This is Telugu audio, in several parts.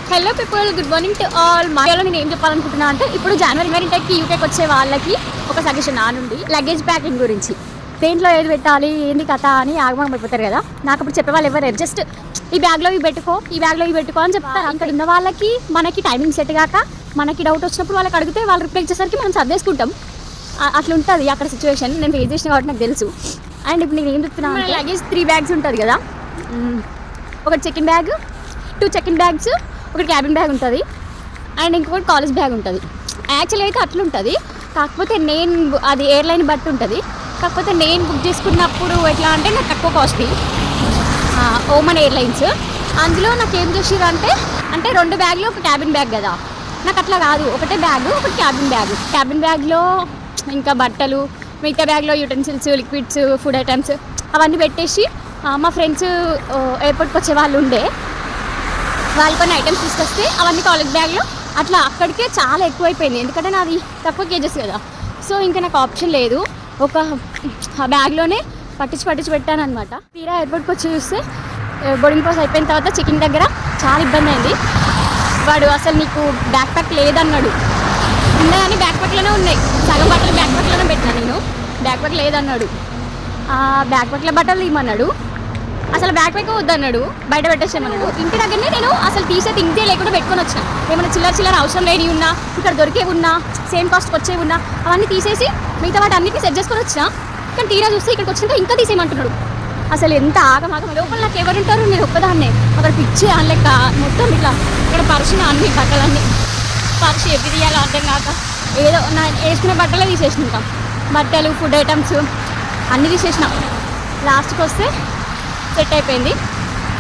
Hello people, good morning to all. మాలో నేను ఏం చెప్పాలనుకుంటున్నా అంటే, ఇప్పుడు జనవరి ఇంటర్కి యూకేకి వచ్చే వాళ్ళకి ఒక సజెషన్ నా నుండి లగేజ్ ప్యాకింగ్ గురించి. దేంట్లో ఏది పెట్టాలి, ఏంది కథ అని ఆగమం అయిపోతారు కదా. నాకు ఇప్పుడు చెప్పేవాళ్ళు ఎవరు, జస్ట్ ఈ బ్యాగ్లో ఇవి పెట్టుకో, ఈ బ్యాగ్లో ఇవి పెట్టుకో అని చెప్తారు. ఇక్కడ ఉన్న వాళ్ళకి మనకి టైమింగ్ సెట్ కాక మనకి డౌట్ వచ్చినప్పుడు వాళ్ళకి అడిగితే వాళ్ళు రిప్లై ఇచ్చేసరికి మనం సర్దేసుకుంటాం. అట్లా ఉంటుంది అక్కడ సిచ్యువేషన్. నేను ఫేస్ చేసిన కాబట్టి నాకు తెలుసు. అండ్ ఇప్పుడు నేను ఏం చెప్తున్నాను, లగేజ్ 3 బ్యాగ్స్ ఉంటుంది కదా. ఒకటి చెకిన్ బ్యాగ్, 2 చెకిన్ బ్యాగ్స్, ఒకటి క్యాబిన్ బ్యాగ్ ఉంటుంది, అండ్ ఇంకొకటి కాలేజ్ బ్యాగ్ ఉంటుంది. యాక్చువల్లీ అయితే అట్లా ఉంటుంది. కాకపోతే నేను అది ఎయిర్లైన్ బట్టి ఉంటుంది. కాకపోతే నేను బుక్ చేసుకున్నప్పుడు ఎట్లా అంటే నాకు తక్కువ కాస్ట్లీ ఓమన్ ఎయిర్లైన్స్. అందులో నాకు ఏం చేసిర్రు అంటే 2 బ్యాగ్లు ఒక క్యాబిన్ బ్యాగ్ కదా. నాకు అట్లా కాదు, ఒకటే బ్యాగ్ ఒకటి క్యాబిన్ బ్యాగ్. క్యాబిన్ బ్యాగ్లో ఇంకా బట్టలు, మిగతా బ్యాగ్లో యూటెన్సిల్స్, లిక్విడ్స్, ఫుడ్ ఐటమ్స్ అవన్నీ పెట్టేసి మా ఫ్రెండ్స్ ఎయిర్పోర్ట్కి వచ్చే వాళ్ళు ఉండే, వాళ్ళు కొన్ని ఐటమ్స్ తీసుకొస్తే అవన్నీ కాలేజ్ బ్యాగ్లో అట్లా అక్కడికే చాలా ఎక్కువైపోయింది. ఎందుకంటే నాది తక్కువ కేజెస్ కదా. సో ఇంకా నాకు ఆప్షన్ లేదు, ఒక బ్యాగ్లోనే పట్టించి పెట్టాను అనమాట. తీరా ఎయిర్పోర్ట్కి వచ్చి చూస్తే బోర్డింగ్ పాస్ అయిపోయిన తర్వాత చెకింగ్ దగ్గర చాలా ఇబ్బంది అయింది. వాడు అసలు నీకు బ్యాక్ ప్యాక్ లేదన్నాడు. ఉన్నాయని బ్యాక్ ప్యాక్లోనే ఉన్నాయి, సగం బట్టలు బ్యాక్ ప్యాక్లోనే పెట్టినా నేను. బ్యాక్ ప్యాక్ లేదన్నాడు. బ్యాక్ ప్యాక్లో బట్టలు ఇమ్మన్నాడు. అసలు బ్యాక్ ప్యాక్ వద్దన్నాడు, బయట పెట్టేసామన్నాడు. ఇంటి దగ్గరనే నేను అసలు తీసే థింగ్సే లేకుండా పెట్టుకొని వచ్చిన. ఏమైనా చిల్లర అవసరం లేని ఉన్నా, ఇక్కడ దొరికే ఉన్నా, సేమ్ కాస్ట్కి వచ్చేవి ఉన్నా అవన్నీ తీసేసి మిగతా వాటి అన్నిటిని సెట్ చేసుకొని వచ్చిన. కానీ తీరా చూస్తే ఇక్కడికి వచ్చినాక ఇంకా తీసేయమంటున్నాడు. అసలు ఎంత ఆగమాగం. లోపల నాకు ఎవరుంటారు, నేను ఒక్కదాన్నే. అక్కడ పిచ్చి అనలేక మొత్తం ఇట్లా ఇక్కడ పరుచిన అన్ని బట్టలన్నీ పరుచి ఎవి తీయాలో అర్థం కాక ఏదో నా వేసుకునే బట్టలే తీసేసినాం. బట్టలు, ఫుడ్ ఐటమ్స్ అన్నీ తీసేసినాం. లాస్ట్కి వస్తే సెట్ అయిపోయింది.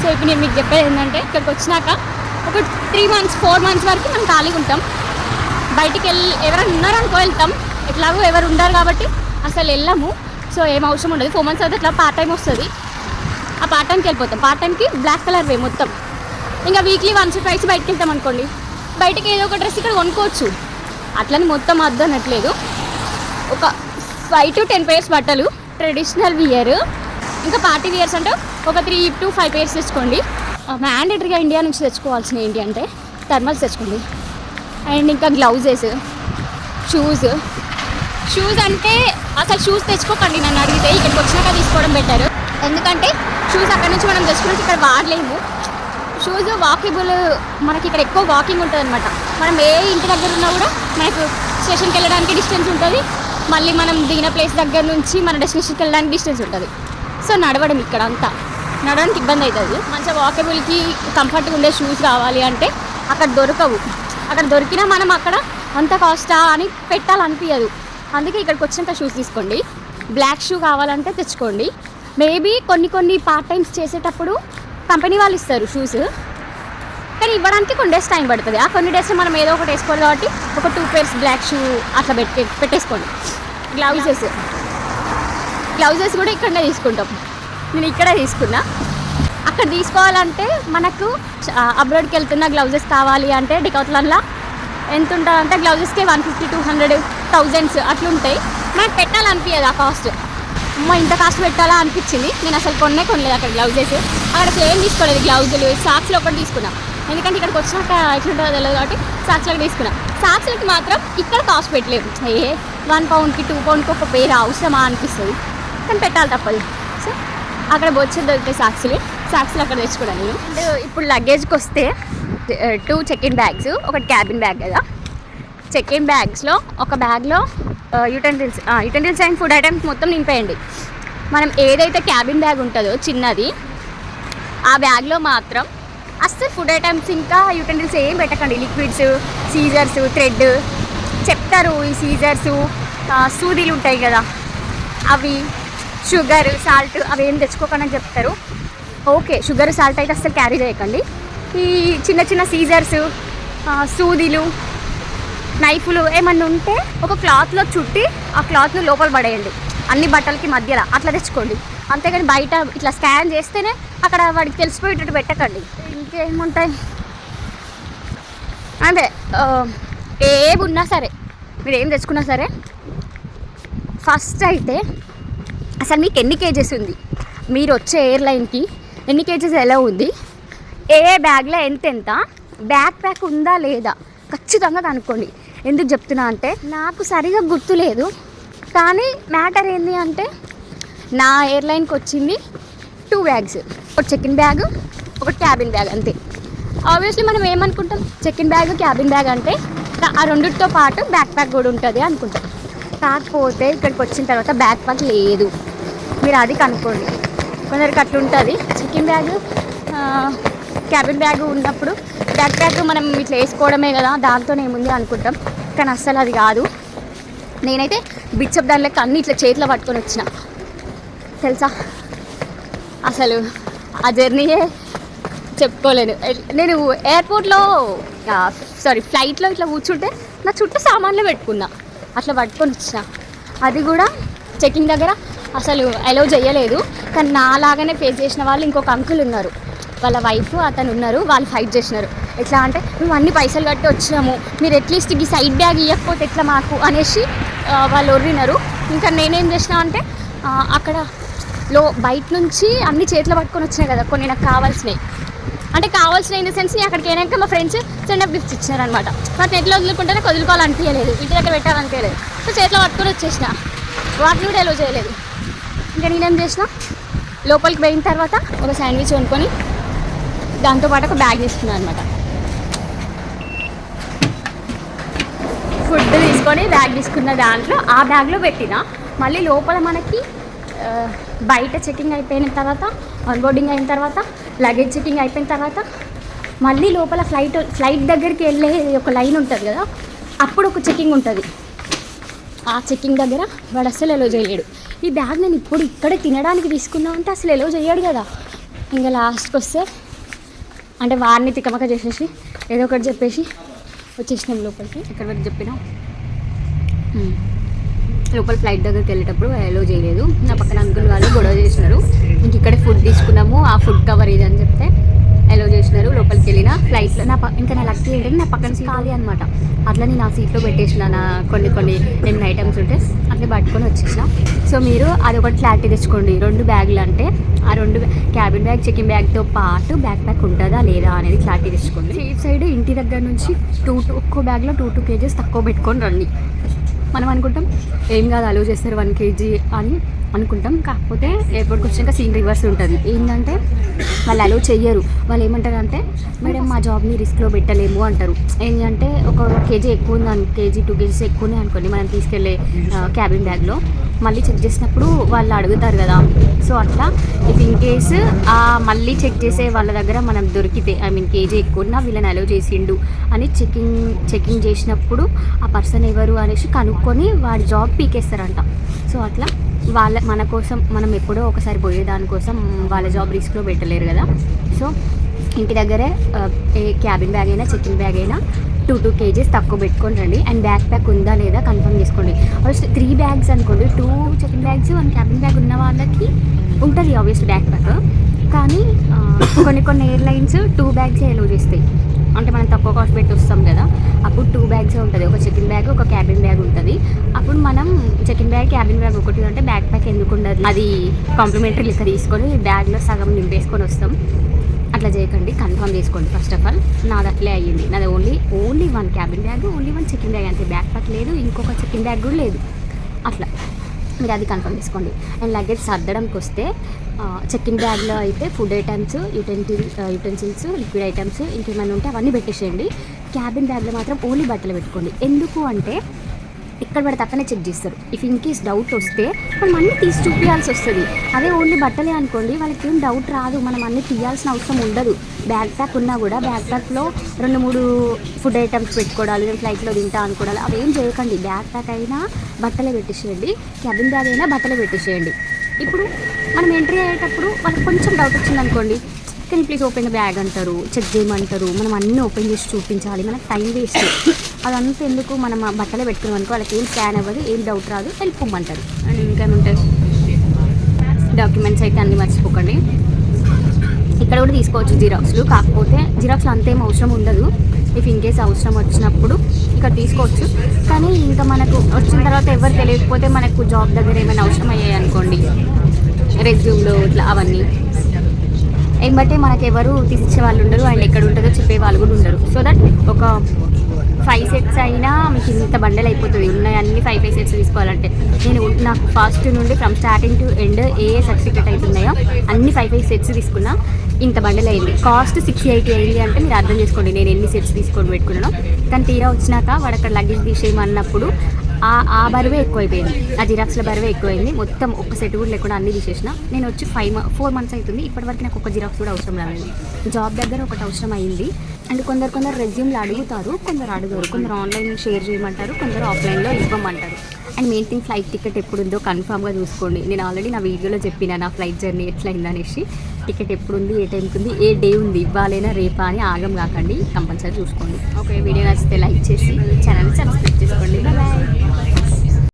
సో ఇప్పుడు నేను మీకు చెప్పేది ఏంటంటే, ఇక్కడికి వచ్చినాక ఒక 3 months 4 months వరకు మనం ఖాళీగా ఉంటాం. బయటికి ఎవరైనా ఉన్నారనుకో వెళ్తాం. ఎట్లాగో ఎవరు ఉండరు కాబట్టి అసలు వెళ్ళాము. సో ఏం అవసరం ఉండదు. 4 months అయితే ఇట్లా పార్ట్ టైం వస్తుంది. ఆ పార్ట్ టైంకి వెళ్ళిపోతాం. పార్ట్ టైంకి బ్లాక్ కలర్ వే మొత్తం. ఇంకా వీక్లీ 1 or 2 బయటకు వెళ్తాం అనుకోండి, బయటికి ఏదో ఒక డ్రెస్ ఇక్కడ కొనుక్కోవచ్చు. అట్లని మొత్తం అర్థం అనట్లేదు. ఒక 5 to 10 pairs బట్టలు ట్రెడిషనల్ వియర్, ఇంకా పార్టీ వియర్స్ అంటే ఒక 3 to 5 pairs తెచ్చుకోండి. మ్యాండేటరీగా ఇండియా నుంచి తెచ్చుకోవాల్సిన ఏంటి అంటే థర్మల్స్ తెచ్చుకోండి. అండ్ ఇంకా గ్లౌజెస్, షూస్ అంటే అసలు షూస్ తెచ్చుకోకండి. నన్ను అడిగితే ఇక్కడికి వచ్చినాక తీసుకోవడం బెటర్. ఎందుకంటే షూస్ అక్కడ నుంచి మనం తెచ్చుకున్నట్టు ఇక్కడ వాడలేము. షూస్ వాకబుల్, మనకి ఇక్కడ ఎక్కువ వాకింగ్ ఉంటుంది అనమాట. మనం ఏ ఇంటి దగ్గర ఉన్నా కూడా మనకు స్టేషన్కి వెళ్ళడానికి డిస్టెన్స్ ఉంటుంది. మళ్ళీ మనం దిగిన ప్లేస్ దగ్గర నుంచి మన డెస్టినేషన్కి వెళ్ళడానికి డిస్టెన్స్ ఉంటుంది. సో నడవడం ఇక్కడ అంతా నడవడానికి ఇబ్బంది అవుతుంది. మంచిగా వాకబుల్కి కంఫర్ట్గా ఉండే షూస్ కావాలి అంటే అక్కడ దొరకవు. అక్కడ దొరికినా మనం అక్కడ అంత కాస్టా అని పెట్టాలనిపించదు. అందుకే ఇక్కడికి వచ్చినాక షూస్ తీసుకోండి. బ్లాక్ షూ కావాలంటే తెచ్చుకోండి. మేబీ కొన్ని పార్ట్ టైమ్స్ చేసేటప్పుడు కంపెనీ వాళ్ళు ఇస్తారు షూస్, కానీ ఇవ్వడానికి కొన్ని డేస్ టైం పడుతుంది. ఆ కొన్ని డేస్ మనం ఏదో ఒకటి వేసుకోవాలి కాబట్టి ఒక 2 pairs బ్లాక్ షూ అట్లా పెట్టేసుకోండి. గ్లౌజెస్ కూడా ఇక్కడనే తీసుకుంటాం. నేను ఇక్కడే తీసుకున్నా. అక్కడ తీసుకోవాలంటే మనకు అబ్రాడ్కి వెళ్తున్న గ్లౌజెస్ కావాలి అంటే డికాథ్లాన్లో ఎంత ఉంటుందంటే గ్లౌజెస్కి 150, 200, 1000 అట్లుంటాయి. మనకు పెట్టాలనిపించదు ఆ కాస్ట్. ఇంత కాస్ట్ పెట్టాలా అనిపించింది. నేను అసలు కొనలేదు అక్కడ గ్లౌజెస్. అక్కడ ఏం తీసుకోలేదు. గ్లౌజులు, సాక్స్లు ఒకటి తీసుకున్నా. ఎందుకంటే ఇక్కడికి వచ్చినాక ఎట్లుంటుందో తెలియదు కాబట్టి సాక్స్లకు తీసుకున్నా. సాక్స్లకి మాత్రం ఇక్కడ కాస్ట్ పెట్టలేము. 1 poundకి 2 poundకి ఒక పేరు అవసరమా అనిపిస్తుంది, కానీ పెట్టాలి తప్పదు. సో అక్కడ బొచ్చేది దొరుకుతాయి సాక్స్లు అక్కడ తెచ్చుకున్నాను నేను. అండ్ ఇప్పుడు లగేజ్కి వస్తే 2 చెకిన్ బ్యాగ్స్, ఒకటి క్యాబిన్ బ్యాగ్ కదా. చెకిన్ బ్యాగ్స్లో ఒక బ్యాగ్లో యూటెన్సిల్స్ అండ్ ఫుడ్ ఐటమ్స్ మొత్తం నింపేయండి. మనం ఏదైతే క్యాబిన్ బ్యాగ్ ఉంటుందో చిన్నది, ఆ బ్యాగ్లో మాత్రం అస్సలు ఫుడ్ ఐటమ్స్ ఇంకా యూటెన్సిల్స్ ఏం పెట్టకండి. లిక్విడ్స్, సీజర్స్, థ్రెడ్ చెప్తారు. ఈ సీజర్స్, సూదీలు ఉంటాయి కదా, అవి, షుగర్, సాల్ట్ అవి ఏం తెచ్చుకోకుండా చెప్తారు. ఓకే, షుగర్, సాల్ట్ అయితే అస్సలు క్యారీ చేయకండి. ఈ చిన్న సీజర్స్, సూదీలు, నైఫ్లు ఏమన్నా ఉంటే ఒక క్లాత్లో చుట్టి ఆ క్లాత్ను లోపల పడేయండి. అన్ని బట్టలకి మధ్యలో అట్లా తెచ్చుకోండి. అంతేగాని బయట ఇట్లా స్కాన్ చేస్తేనే అక్కడ వాడికి తెలిసిపోయేటట్టు పెట్టకండి. ఇంకేముంటాయి అంటే ఏమి ఉన్నా సరే, మీరు ఏం తెచ్చుకున్నా సరే, ఫస్ట్ అయితే అసలు మీకు ఎన్ని కేజెస్ ఉంది, మీరు వచ్చే ఎయిర్లైన్కి ఎన్ని కేజెస్ ఎలా ఉంది, ఏ బ్యాగ్లో ఎంత బ్యాక్ ప్యాక్ ఉందా లేదా ఖచ్చితంగా కనుక్కోండి. ఎందుకు చెప్తున్నా అంటే నాకు సరిగా గుర్తులేదు, కానీ మ్యాటర్ ఏంటి అంటే నా ఎయిర్లైన్కి వచ్చింది 2 బ్యాగ్స్, ఒక చెక్-ఇన్ బ్యాగ్, ఒక క్యాబిన్ బ్యాగ్ అంతే. ఆబ్వియస్లీ మనం ఏమనుకుంటాం, చెక్-ఇన్ బ్యాగ్ క్యాబిన్ బ్యాగ్ అంటే ఆ రెండిటితో పాటు బ్యాక్ ప్యాక్ కూడా ఉంటుంది అనుకుంటాం. కాకపోతే ఇక్కడికి వచ్చిన తర్వాత బ్యాక్ ప్యాక్ లేదు. మీరు అది కనుక్కోండి. కొందరికి అట్లుంటుంది, చెక్-ఇన్ బ్యాగ్ క్యాబిన్ బ్యాగ్ ఉన్నప్పుడు బ్యాక్ ప్యాక్ మనం ఇట్లా వేసుకోవడమే కదా, దాంతోనే ఏముంది అనుకుంటాం. కానీ అస్సలు అది కాదు. నేనైతే బిచ్చప్ దాని లెక్క అన్నీ ఇట్లా చేతిలో పట్టుకొని వచ్చిన తెలుసా. అసలు ఆ జర్నీయే చెప్పుకోలేను. నేను ఎయిర్పోర్ట్లో ఫ్లైట్లో ఇట్లా కూర్చుంటే నా చుట్టూ సామాన్లు పెట్టుకున్నా, అట్లా పట్టుకొని వచ్చిన. అది కూడా చెకింగ్ దగ్గర అసలు అలౌ చేయలేదు. కానీ నాలాగానే ఫేస్ చేసిన వాళ్ళు ఇంకొక అంకుల్ ఉన్నారు, వాళ్ళ వైఫ్ అతను ఉన్నారు. వాళ్ళు ఫైట్ చేసినారు. ఎట్లా అంటే మేము అన్ని పైసలు కట్టి వచ్చినాము, మీరు అట్లీస్ట్ ఈ సైడ్ బ్యాగ్ ఇవ్వకపోతే ఎట్లా మాకు అనేసి వాళ్ళు ఒర్రినారు. ఇంకా నేనేం చేసిన అంటే అక్కడ బయట నుంచి అన్ని చేతిలో పట్టుకొని వచ్చినాయి కదా, కొన్ని నాకు కావాల్సినవి. అంటే కావాల్సిన ఇన్ ద సెన్స్ అక్కడికి అయినాక మా ఫ్రెండ్స్ సెండ్ ఆఫ్ గిఫ్ట్స్ ఇచ్చినారనమాట. నాకు ఎట్లా వదులుకుంటే నాకు వదులుకోవాలనిపించలేదు, ఇంటి దగ్గర పెట్టాలనిపించలేదు. సో చేతిలో పట్టుకొని వచ్చేసిన, వాటిని కూడా అలో చేయలేదు. ఇంకా నేనేం చేసిన, లోపలికి పోయిన తర్వాత ఒక శాండ్విచ్ కొనుక్కొని దాంతోపాటు ఒక బ్యాగ్ తీసుకున్నాను అనమాట. ఫుడ్ తీసుకొని బ్యాగ్ తీసుకున్న దాంట్లో ఆ బ్యాగ్లో పెట్టిన. మళ్ళీ లోపల మనకి బయట చెకింగ్ అయిపోయిన తర్వాత, ఆన్బోర్డింగ్ అయిన తర్వాత, లగేజ్ చెకింగ్ అయిపోయిన తర్వాత మళ్ళీ లోపల ఫ్లైట్ దగ్గరికి వెళ్ళే ఒక లైన్ ఉంటుంది కదా, అప్పుడు ఒక చెకింగ్ ఉంటుంది. ఆ చెకింగ్ దగ్గర వాడు అస్సలు ఎలో చేయలేడు. ఈ బ్యాగ్ నేను ఇప్పుడు ఇక్కడే తినడానికి తీసుకున్నా అంటే అసలు ఎలో చేయడు కదా. ఇంకా లాస్ట్కి వస్తే అంటే వారిని తిక్కమక్క చేసేసి ఏదో ఒకటి చెప్పేసి వచ్చేసినాం లోపలికి. ఎక్కడి వరకు చెప్పినా లోపల ఫ్లైట్ దగ్గరికి వెళ్ళేటప్పుడు ఎలో చేయలేదు. నా పక్కన అంకుల్ వాళ్ళు గొడవ చేసినారు. ఇంక ఇక్కడే ఫుడ్ తీసుకున్నాము, ఆ ఫుడ్ కవర్ ఇది అని చెప్తే ఎలో చేసినారు. లోపలికి వెళ్ళిన ఫ్లైట్లో ఇంకా నా లక్కీ ఏంటంటే నా పక్కన ఖాళీ అనమాట. అట్లా నేను ఆ సీట్లో పెట్టేసిన నా కొన్ని ఎన్ని ఐటమ్స్ ఉంటే అట్లా పట్టుకొని వచ్చేసిన. సో మీరు అదొకటి క్లారిటీ తెచ్చుకోండి. 2 బ్యాగులు అంటే ఆ 2 క్యాబిన్ బ్యాగ్ చెకింగ్ బ్యాగ్తో పాటు బ్యాక్ ప్యాక్ ఉంటుందా లేదా అనేది క్లారిటీ తెచ్చుకోండి. సేఫ్ సైడ్ ఇంటి దగ్గర నుంచి ఒక్కో బ్యాగ్లో 2 kgs తక్కువ పెట్టుకొని రండి. మనం అనుకుంటాం ఏం కాదు అలో చేస్తారు 1 kg అని అనుకుంటాం. కాకపోతే ఎయిర్పోర్ట్కి వచ్చాక సీన్ రివర్స్ ఉంటుంది. ఏంటంటే వాళ్ళు అలో చెయ్యరు. వాళ్ళు ఏమంటారు అంటే మేడం మా జాబ్ని రిస్క్లో పెట్టలేము అంటారు. ఏంటంటే ఒక కేజీ ఎక్కువ ఉంది, 1 kg 2 kgs ఎక్కువనే అనుకోండి మనం తీసుకెళ్ళే క్యాబిన్ బ్యాగ్లో, మళ్ళీ చెక్ చేసినప్పుడు వాళ్ళు అడుగుతారు కదా. సో అట్లా ఇఫ్ ఇన్ కేసు మళ్ళీ చెక్ చేసే వాళ్ళ దగ్గర మనం దొరికితే కేజీ ఎక్కువ ఉన్నా వీళ్ళని అలో చేసిండు అని చెకింగ్ చేసినప్పుడు ఆ పర్సన్ ఎవరు అనేసి కనుక్కొని వాడి జాబ్ పీకేస్తారంట. సో అట్లా మన కోసం మనం ఎప్పుడో ఒకసారి పోయేదానికోసం వాళ్ళ జాబ్ రిస్క్లో పెట్టలేరు కదా. సో ఇంటి దగ్గరే ఏ క్యాబిన్ బ్యాగ్ అయినా చెకింగ్ బ్యాగ్ అయినా 2 kgs తక్కువ పెట్టుకొని రండి. అండ్ బ్యాక్ ప్యాక్ ఉందా లేదా కన్ఫర్మ్ చేసుకోండి. ఆబ్వియస్లీ 3 బ్యాగ్స్ అనుకోండి, 2 చెకింగ్ బ్యాగ్స్ 1 క్యాబిన్ బ్యాగ్ ఉన్న వాళ్ళకి ఉంటుంది ఆబ్వియస్లీ బ్యాక్ ప్యాక్. కానీ కొన్ని ఎయిర్లైన్స్ 2 బ్యాగ్సే అలో చేస్తాయి. అంటే మనం తక్కువ కాస్ట్ పెట్టి వస్తాం కదా, అప్పుడు 2 బ్యాగ్సే ఉంటుంది. ఒక చెకింగ్ బ్యాగ్ ఒక క్యాబిన్ బ్యాగ్ ఉంటుంది. అప్పుడు మనం చెకింగ్ బ్యాగ్ క్యాబిన్ బ్యాగ్ ఒకటి అంటే బ్యాక్ ప్యాక్ ఎందుకు ఉండదు, అది కాంప్లిమెంటరీ లెక్క తీసుకొని బ్యాగ్లో సగం నింపేసుకొని వస్తాం. అట్లా చేయకండి, కన్ఫర్మ్ చేసుకోండి. ఫస్ట్ ఆఫ్ ఆల్ నాది అట్లే అయ్యింది. నాది only 1 cabin bag, only 1 checking bag అంతే. బ్యాక్ ప్యాక్ లేదు, ఇంకొక చెకింగ్ బ్యాగ్ కూడా లేదు. అట్లా మీరు అది కన్ఫర్మ్ చేసుకోండి. అండ్ లగేజ్ సర్దడానికి వస్తే చెకింగ్ బ్యాగ్లో అయితే food items, utensils, liquid items ఇంకేమైనా ఉంటే అవన్నీ పెట్టేసేయండి. క్యాబిన్ బ్యాగ్లో మాత్రం ఓన్లీ బట్టలు పెట్టుకోండి. ఎందుకు అంటే ఇక్కడ పడితే అక్కడనే చెక్ చేస్తారు. ఇఫ్ ఇన్ కేస్ డౌట్ వస్తే మనం అన్నీ తీసి చూపించాల్సి వస్తుంది. అదే ఓన్లీ బట్టలే అనుకోండి వాళ్ళకి ఏం డౌట్ రాదు, మనం అన్నీ తీయాల్సిన అవసరం ఉండదు. బ్యాక్ ప్యాక్ ఉన్నా కూడా బ్యాక్ ప్యాక్లో 2-3 ఫుడ్ ఐటమ్స్ పెట్టుకోవడాలు, నేను ఫ్లైట్లో తింటా అనుకోవడాలు అవి ఏం చేయకండి. బ్యాక్ ప్యాక్ అయినా బట్టలే పెట్టేసేయండి, క్యాబిన్ బ్యాగ్ అయినా బట్టలే పెట్టేసేయండి. ఇప్పుడు మనం ఎంట్రీ అయ్యేటప్పుడు వాళ్ళకి కొంచెం డౌట్ వచ్చింది అనుకోండి, కానీ ప్లీజ్ ఓపెన్ బ్యాగ్ అంటారు, చెక్ చేయమంటారు, మనం అన్నీ ఓపెన్ చేసి చూపించాలి, మనకు టైం వేస్ట్. అదంతా ఎందుకు, మనం బట్టలే పెట్టుకున్నాం అనుకో వాళ్ళకి ఏం స్కాన్ అవ్వదు, ఏం డౌట్ రాదు, వెళ్ళిపోమంటారు. అండ్ ఇంకేముంటుంది, డాక్యుమెంట్స్ అయితే అన్నీ మర్చిపోకండి. ఇక్కడ కూడా తీసుకోవచ్చు జిరాక్స్లు, కాకపోతే జిరాక్స్లు అంతేం అవసరం ఉండదు. ఇఫ్ ఇన్ కేస్ అవసరం వచ్చినప్పుడు ఇక్కడ తీసుకోవచ్చు. కానీ ఇంకా మనకు వచ్చిన తర్వాత ఎవరు తెలియకపోతే మనకు జాబ్ దగ్గర ఏమైనా అవసరం అయ్యాయి అనుకోండి, రెజ్యూమ్లో ఇట్లా అవన్నీ ఏమంటే మనకు ఎవరు తీసిచ్చే వాళ్ళు ఉండరు అండ్ ఎక్కడ ఉంటుందో చెప్పే వాళ్ళు కూడా ఉండరు. సో దట్ ఒక 5 సెట్స్ అయినా మీకు ఇంత బండల్ అయిపోతుంది. ఉన్నాయి అన్ని 5 సెట్స్ తీసుకోవాలంటే. నాకు ఫస్ట్ నుండి ఫ్రమ్ స్టార్టింగ్ టు ఎండ్ ఏ సర్టిఫికేట్ అవుతున్నాయో అన్ని 5 సెట్స్ తీసుకున్నా. ఇంత బండల్ అయింది. కాస్ట్ 680 అయింది అంటే మీరు అర్థం చేసుకోండి నేను ఎన్ని సెట్స్ తీసుకొని పెట్టుకున్నాను. కానీ తీరా వచ్చినాక వాడు అక్కడ లగేజ్ తీసేయమన్నప్పుడు ఆ బరువే ఎక్కువైపోయింది. ఆ జిరాక్స్ల బరువే ఎక్కువైంది. మొత్తం ఒక్క సెట్ కూడా లేకుండా అన్నీ తీసేసిన. నేను వచ్చి 4 మంత్స్ అవుతుంది. ఇప్పటివరకు నాకు ఒక జిరాక్స్ కూడా అవసరం రాలేదు. జాబ్ దగ్గర ఒకటి అవసరం అయింది. అండ్ కొందరు రెజ్యూమ్లు అడుగుతారు, కొందరు అడుగుతారు. కొందరు ఆన్లైన్ షేర్ చేయమంటారు, కొందరు ఆఫ్లైన్లో ఇవ్వమంటారు. And main thing flight ticket ఎప్పుడుందో కన్ఫామ్గా చూసుకోండి. నేను ఆల్రెడీ నా వీడియోలో చెప్పిన నా ఫ్లైట్ జర్నీ ఎట్లయింది అనేసి. టికెట్ ఎప్పుడుంది, ఏ టైంకి ఉంది, ఏ డే ఉంది, ఇవ్వాలైనా రేపా అని ఆగం కాకండి. కంపల్సరీ చూసుకోండి. ఓకే, వీడియో నచ్చితే లైక్ చేసి ఛానల్ని సబ్స్క్రైబ్ చేసుకోండి. బాయ్.